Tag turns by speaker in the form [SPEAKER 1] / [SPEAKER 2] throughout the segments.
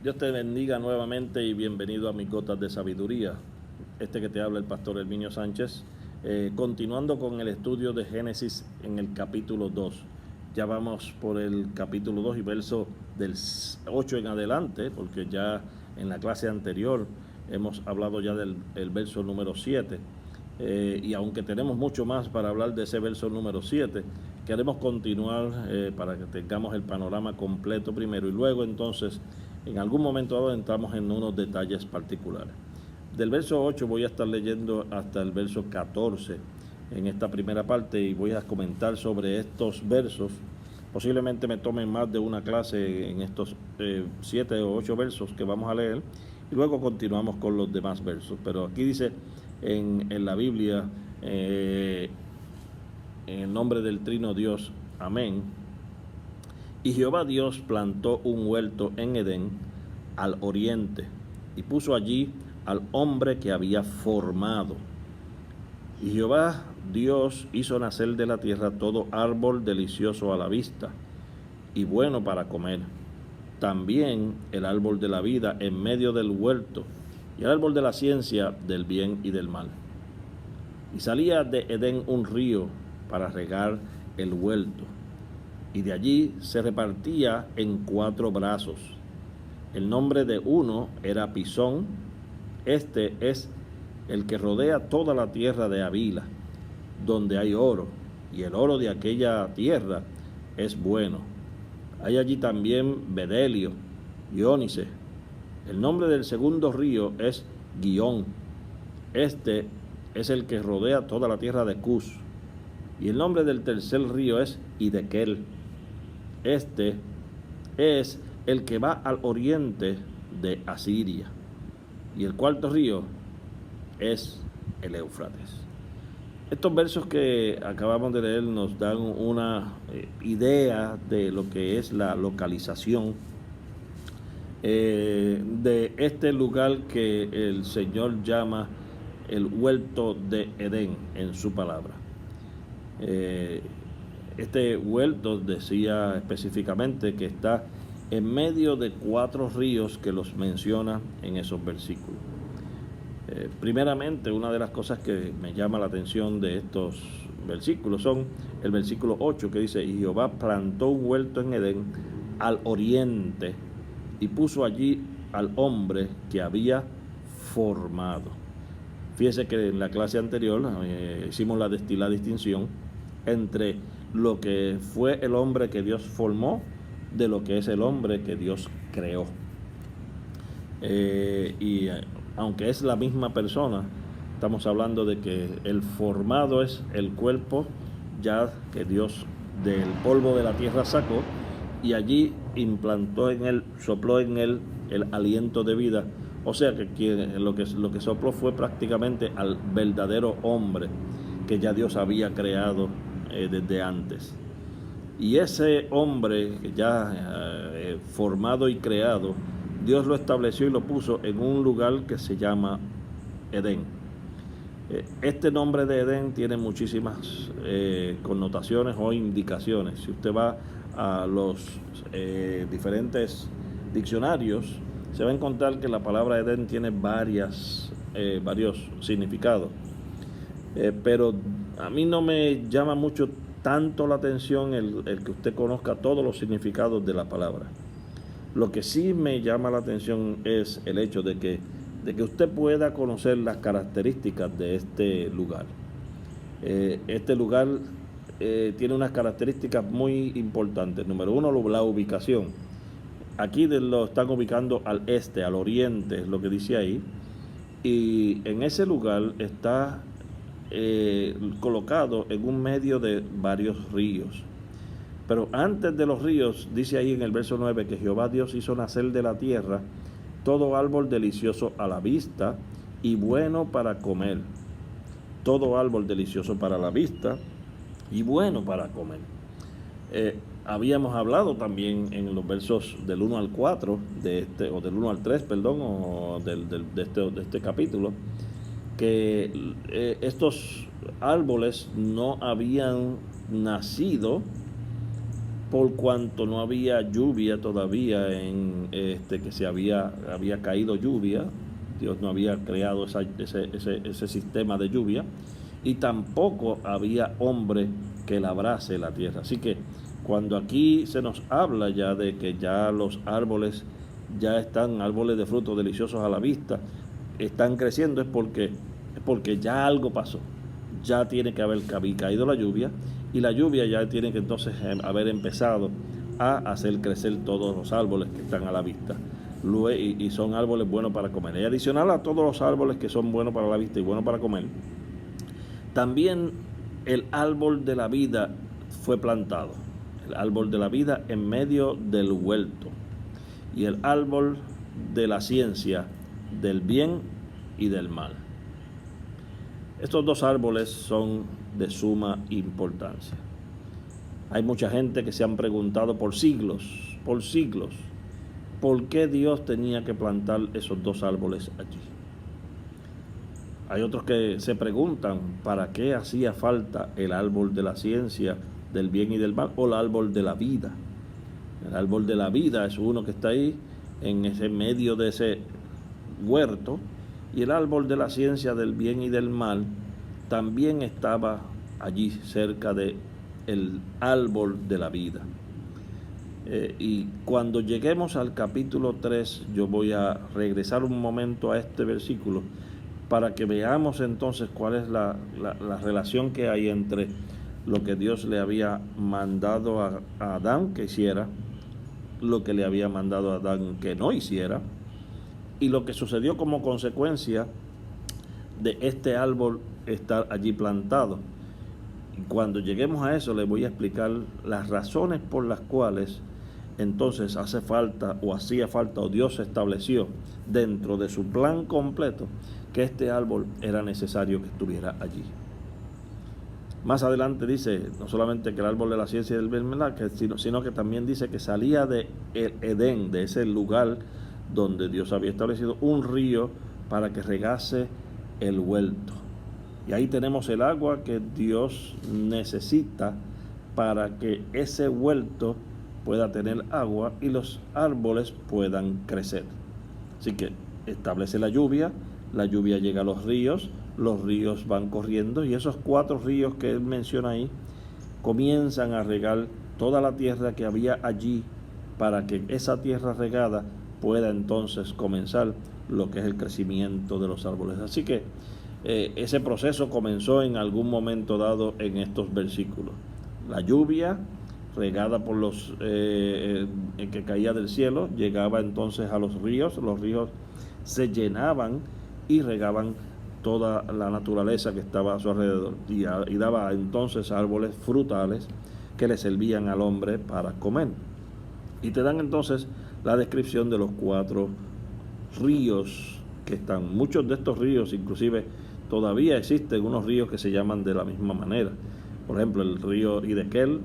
[SPEAKER 1] Dios te bendiga nuevamente y bienvenido a mis gotas de sabiduría. Este que te habla el pastor Herminio Sánchez, continuando con el estudio de Génesis en el capítulo 2. Ya vamos por el capítulo 2 y verso del 8 en adelante, porque ya en la clase anterior hemos hablado ya del verso número 7. Y aunque tenemos mucho más para hablar de ese verso número 7, queremos continuar para que tengamos el panorama completo primero y luego entonces en algún momento dado entramos en unos detalles particulares. Del verso 8 voy a estar leyendo hasta el verso 14 en esta primera parte y voy a comentar sobre estos versos. Posiblemente me tomen más de una clase en estos 7 o 8 versos que vamos a leer y luego continuamos con los demás versos. Pero aquí dice en la Biblia, en el nombre del Trino Dios, amén. Y Jehová Dios plantó un huerto en Edén al oriente y puso allí al hombre que había formado. Y Jehová Dios hizo nacer de la tierra todo árbol delicioso a la vista y bueno para comer. También el árbol de la vida en medio del huerto y el árbol de la ciencia del bien y del mal. Y salía de Edén un río para regar el huerto, y de allí se repartía en 4 brazos. El nombre de uno era Pisón. Este es el que rodea toda la tierra de Havila, donde hay oro, y el oro de aquella tierra es bueno. Hay allí también bedelio y ónice. El nombre del segundo río es Gihón. Este es el que rodea toda la tierra de Cus. Y el nombre del tercer río es Hidekel. Este es el que va al oriente de Asiria. Y el cuarto río es el Éufrates. Estos versos que acabamos de leer nos dan una idea de lo que es la localización de este lugar que el Señor llama el huerto de Edén en su palabra. Este huerto decía específicamente que está en medio de 4 ríos que los menciona en esos versículos. Primeramente, una de las cosas que me llama la atención de estos versículos son el versículo 8 que dice: y Jehová plantó un huerto en Edén al oriente y puso allí al hombre que había formado. Fíjese que en la clase anterior hicimos la distinción entre lo que fue el hombre que Dios formó de lo que es el hombre que Dios creó. Y aunque es la misma persona, estamos hablando de que el formado es el cuerpo ya que Dios del polvo de la tierra sacó y allí implantó en él, sopló en él el aliento de vida. O sea que lo que sopló fue prácticamente al verdadero hombre que ya Dios había creado desde antes. Y ese hombre ya formado y creado, Dios lo estableció y lo puso en un lugar que se llama Edén. Este nombre de Edén tiene muchísimas connotaciones o indicaciones. Si usted va a los diferentes diccionarios, se va a encontrar que la palabra Edén tiene varios significados. Pero a mí no me llama mucho tanto la atención el que usted conozca todos los significados de la palabra. Lo que sí me llama la atención es el hecho de que usted pueda conocer las características de este lugar. Este lugar tiene unas características muy importantes. Número 1, la ubicación. Aquí lo están ubicando al este, al oriente, es lo que dice ahí. Y en ese lugar está colocado en un medio de varios ríos. Pero antes de los ríos, dice ahí en el verso 9 que Jehová Dios hizo nacer de la tierra todo árbol delicioso a la vista y bueno para comer. Todo árbol delicioso para la vista y bueno para comer. Habíamos hablado también en los versos del 1 al 4, o del 1 al 3, perdón, o de este capítulo, que estos árboles no habían nacido por cuanto no había lluvia todavía que se había caído lluvia. Dios no había creado ese sistema de lluvia, y tampoco había hombre que labrase la tierra. Así que cuando aquí se nos habla ya de que ya los árboles ya están, árboles de frutos deliciosos a la vista, están creciendo, es porque ya algo pasó. Ya tiene que haber caído la lluvia, y la lluvia ya tiene que entonces haber empezado a hacer crecer todos los árboles que están a la vista. Y son árboles buenos para comer. Y adicional a todos los árboles que son buenos para la vista y buenos para comer, también el árbol de la vida fue plantado. El árbol de la vida en medio del huerto. Y el árbol de la ciencia del bien y del mal. Estos dos árboles son de suma importancia. Hay mucha gente que se han preguntado por siglos, ¿por qué Dios tenía que plantar esos dos árboles allí? Hay otros que se preguntan, ¿para qué hacía falta el árbol de la ciencia del bien y del mal, o el árbol de la vida? El árbol de la vida es uno que está ahí, en ese medio de ese huerto, y el árbol de la ciencia del bien y del mal también estaba allí cerca de el árbol de la vida. Y cuando lleguemos al capítulo 3, yo voy a regresar un momento a este versículo para que veamos entonces cuál es la relación que hay entre lo que Dios le había mandado a Adán que hiciera, lo que le había mandado a Adán que no hiciera, y lo que sucedió como consecuencia de este árbol estar allí plantado. Y cuando lleguemos a eso, les voy a explicar las razones por las cuales entonces hacía falta, o Dios estableció dentro de su plan completo, que este árbol era necesario que estuviera allí. Más adelante dice, no solamente que el árbol de la ciencia y del bien, sino que también dice que salía de Edén, de ese lugar donde Dios había establecido, un río para que regase el huerto. Y ahí tenemos el agua que Dios necesita para que ese huerto pueda tener agua y los árboles puedan crecer. Así que establece la lluvia llega a los ríos van corriendo, y esos 4 ríos que él menciona ahí comienzan a regar toda la tierra que había allí, para que esa tierra regada pueda entonces comenzar lo que es el crecimiento de los árboles. Así que ese proceso comenzó en algún momento dado en estos versículos. La lluvia regada por los que caía del cielo llegaba entonces a los ríos se llenaban y regaban toda la naturaleza que estaba a su alrededor, y daba entonces árboles frutales que le servían al hombre para comer. Y te dan entonces la descripción de los 4 ríos que están. Muchos de estos ríos, inclusive todavía existen unos ríos que se llaman de la misma manera. Por ejemplo, el río Hiddekel,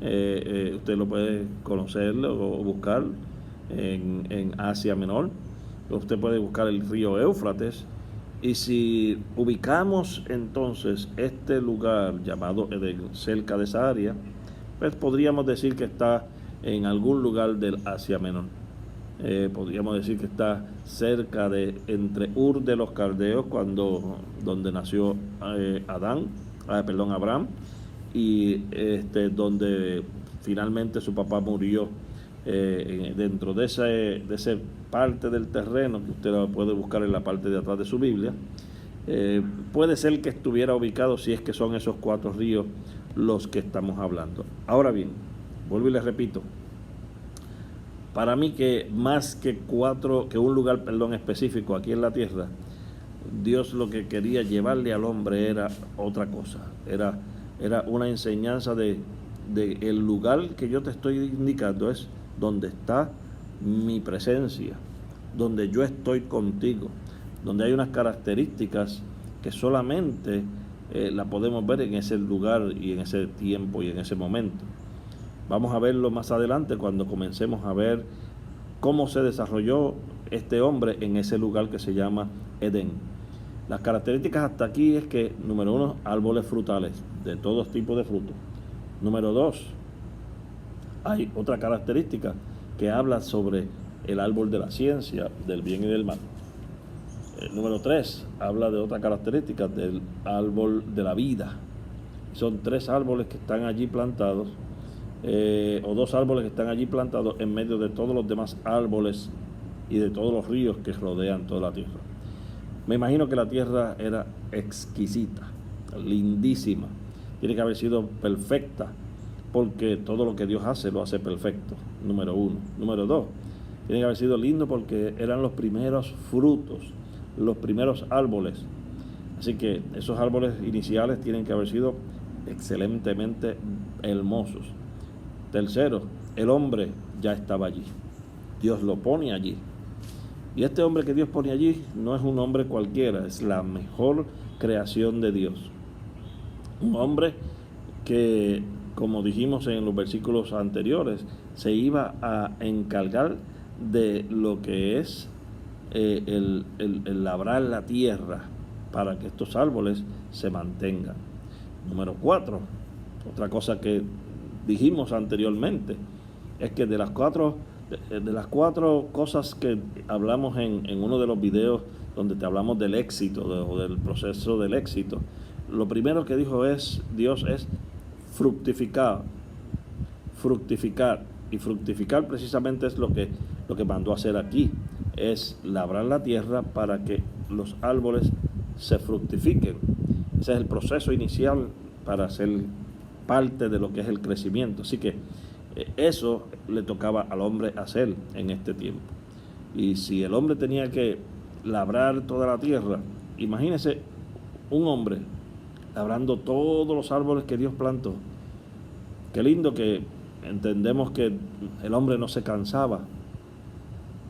[SPEAKER 1] usted lo puede conocer o buscar en Asia Menor. Usted puede buscar el río Éufrates. Y si ubicamos entonces este lugar llamado Edén cerca de esa área, pues podríamos decir que está en algún lugar del Asia Menor. Podríamos decir que está cerca de entre Ur de los Caldeos, donde nació Abraham, y donde finalmente su papá murió, dentro de ese parte del terreno que usted lo puede buscar en la parte de atrás de su Biblia. Puede ser que estuviera ubicado, si es que son esos 4 ríos los que estamos hablando. Ahora bien, vuelvo y les repito, para mí que más que un lugar específico aquí en la tierra, Dios lo que quería llevarle al hombre era otra cosa, era una enseñanza de el lugar que yo te estoy indicando es donde está mi presencia, donde yo estoy contigo, donde hay unas características que solamente la podemos ver en ese lugar y en ese tiempo y en ese momento. Vamos a verlo más adelante cuando comencemos a ver cómo se desarrolló este hombre en ese lugar que se llama Edén. Las características hasta aquí es que, número 1, árboles frutales de todos tipos de frutos. Número 2, hay otra característica que habla sobre el árbol de la ciencia, del bien y del mal. El número 3 habla de otra característica, del árbol de la vida. Son 3 árboles que están allí plantados, o 2 árboles que están allí plantados en medio de todos los demás árboles y de todos los ríos que rodean toda la tierra. Me imagino que la tierra era exquisita, lindísima. Tiene que haber sido perfecta, porque todo lo que Dios hace lo hace perfecto, número 1. Número 2, tiene que haber sido lindo porque eran los primeros frutos, los primeros árboles. Así que esos árboles iniciales tienen que haber sido excelentemente hermosos. Tercero, el hombre ya estaba allí. Dios lo pone allí. Y este hombre que Dios pone allí no es un hombre cualquiera, es la mejor creación de Dios. Un hombre que, como dijimos en los versículos anteriores, se iba a encargar de lo que es el labrar la tierra para que estos árboles se mantengan. Número 4, otra cosa que dijimos anteriormente, es que de las cuatro cosas que hablamos en uno de los videos donde te hablamos del éxito o del proceso del éxito, lo primero que dijo Dios es fructificar. Y fructificar precisamente es lo que mandó a hacer aquí, es labrar la tierra para que los árboles se fructifiquen. Ese es el proceso inicial para ser parte de lo que es el crecimiento. Así que eso le tocaba al hombre hacer en este tiempo. Y si el hombre tenía que labrar toda la tierra, imagínese un hombre labrando todos los árboles que Dios plantó. Qué lindo que entendemos que el hombre no se cansaba,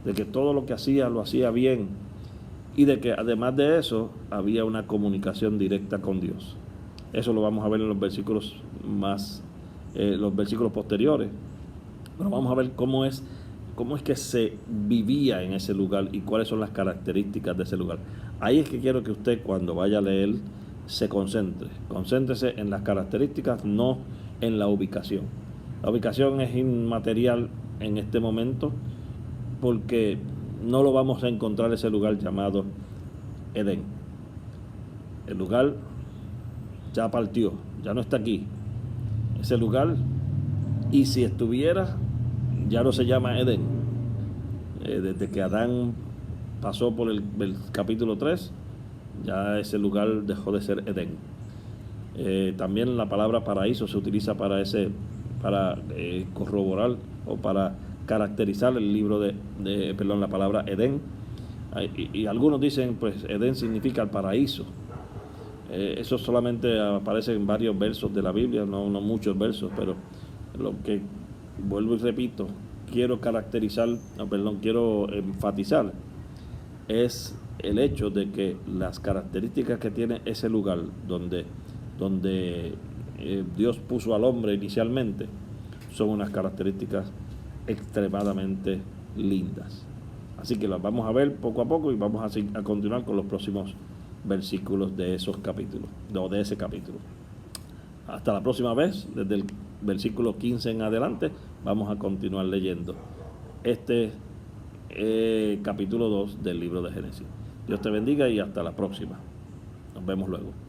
[SPEAKER 1] de que todo lo que hacía lo hacía bien, y de que además de eso había una comunicación directa con Dios. Eso lo vamos a ver en los versículos los versículos posteriores. Pero vamos a ver cómo es que se vivía en ese lugar y cuáles son las características de ese lugar. Ahí es que quiero que usted, cuando vaya a leer, se concentre. Concéntrese en las características, no en la ubicación. La ubicación es inmaterial en este momento, porque no lo vamos a encontrar ese lugar llamado Edén. El lugar ya partió, ya no está aquí. Ese lugar, y si estuviera, ya no se llama Edén. Desde que Adán pasó por el capítulo 3, ya ese lugar dejó de ser Edén. También la palabra paraíso se utiliza para corroborar o para caracterizar el libro la palabra Edén. Y algunos dicen, pues Edén significa el paraíso. Eso solamente aparece en varios versos de la Biblia, no muchos versos, pero lo que vuelvo y repito, quiero enfatizar es el hecho de que las características que tiene ese lugar donde Dios puso al hombre inicialmente son unas características extremadamente lindas. Así que las vamos a ver poco a poco y vamos a continuar con los próximos versículos de esos capítulos, o de ese capítulo. Hasta la próxima vez, desde el versículo 15 en adelante, vamos a continuar leyendo este capítulo 2 del libro de Génesis. Dios te bendiga y hasta la próxima. Nos vemos luego.